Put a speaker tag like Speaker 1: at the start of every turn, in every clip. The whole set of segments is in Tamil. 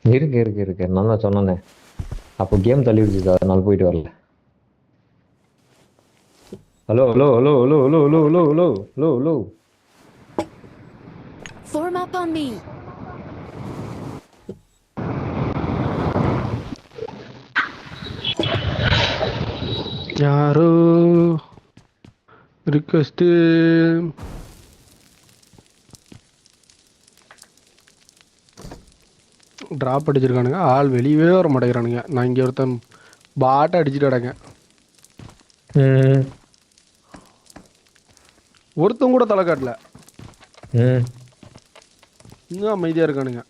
Speaker 1: இருக்கு நான் தான் சொன்னேனே. அப்போ கேம் தள்ளி விடுச்சு, அதனால போயிட்டு வரல. Hello hello hello hello hello hello hello hello hello hello.
Speaker 2: Form up on me.
Speaker 3: யாரோ ரிக்வெஸ்ட் ட்ராப் அடிச்சிருக்கானுங்க. ஆள் வெளியவே வர மாட்டேங்கிறானுங்க. நான் இங்கே ஒருத்தன் பாட்டை அடிச்சுட்டு கிடங்க. ஒருத்தன் கூட தலை காட்டல. இன்னும் அமைதியாக இருக்கானுங்க.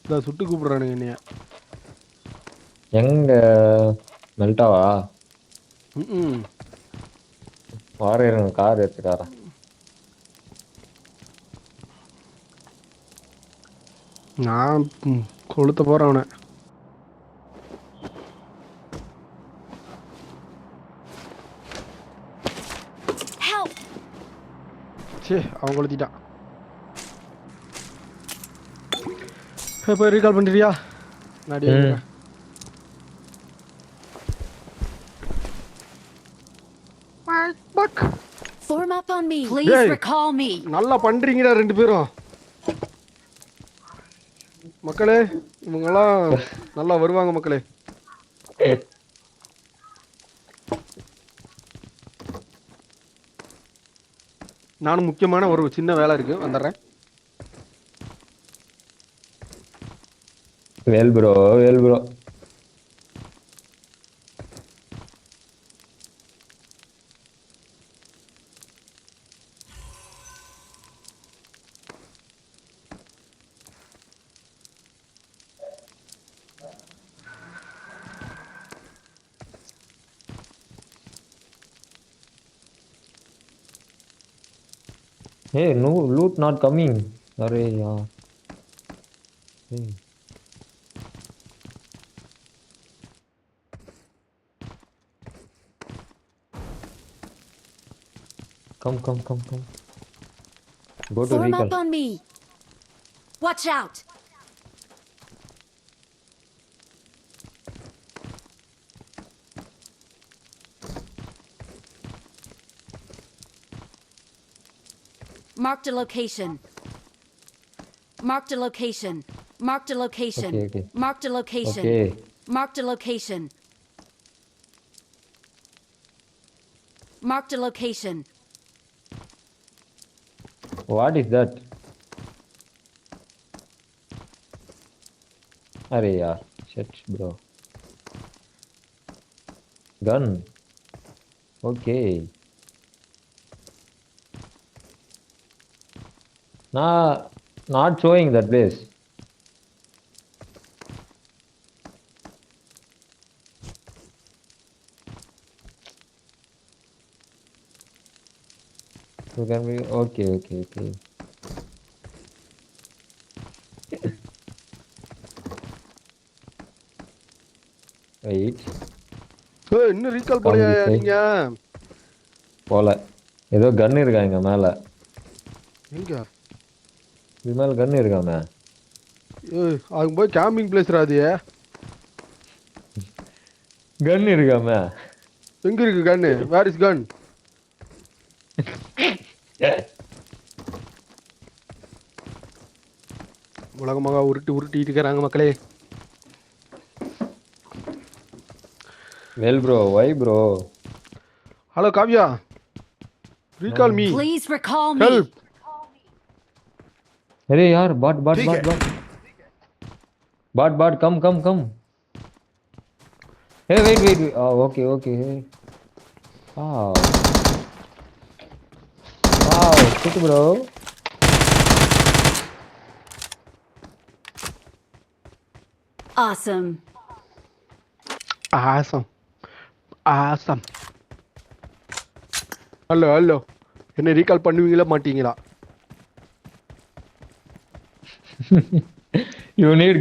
Speaker 3: இதான் சுட்டு கூப்பிடுறானுங்க என்னைய.
Speaker 1: எங்க மெல்டாவா?
Speaker 3: ம்
Speaker 1: வார கார் எடுத்துக்காரன்.
Speaker 3: நான் கொளுத்த போகிறேன் அவனை.
Speaker 2: Help!
Speaker 3: சே அவன் கொளுத்திட்டான். போய் ரீகால் பண்ணிட்டியா? நாடி
Speaker 2: Form up on me. Please recall me.
Speaker 3: நல்லா பண்றீங்கடா ரெண்டு பேரும். மக்களே இவங்கெல்லாம் நல்லா வருவாங்க மக்களே. நானும் முக்கியமான ஒரு சின்ன வேலை இருக்கு, வந்துடுறேன்.
Speaker 1: வேல் bro. Hey, no loot not coming. अरे यार. Hey. Come. Go to
Speaker 2: Form
Speaker 1: recall.
Speaker 2: up on me. Watch out. Marked a location. Marked a location. Marked a location.
Speaker 1: Okay.
Speaker 2: Marked a location.
Speaker 1: Okay.
Speaker 2: Marked a location. Marked a location.
Speaker 1: What is that? अरे यार, shit bro. Gun. Okay. Nah, not showing that place. So can we? Okay. Wait.
Speaker 3: இன்னும் ரீகால் போலையா நீங்க?
Speaker 1: போல. ஏதோ கன் இருக்கா இங்க மேல.
Speaker 3: எங்க?
Speaker 1: இது மேல கன் இருக்காமே.
Speaker 3: அங்க போய் கேம்பிங் பிளேஸ் ராது.
Speaker 1: கன் இருக்காமே.
Speaker 3: எங்க இருக்கு கன்? வேர் இஸ் கன்? உலகமாக உருட்டிட்டு இருக்காங்க மக்களே.
Speaker 1: Well bro, why bro?
Speaker 3: Hello Kavya, recall me.
Speaker 2: Please recall me.
Speaker 3: Help.
Speaker 1: अरे यार, bot, come. Hey, wait. Oh, okay. Wow, shit bro.
Speaker 2: Awesome.
Speaker 3: Hello என்ன ரீகால் பண்ணுவீங்களா மாட்டீங்களா?
Speaker 1: You need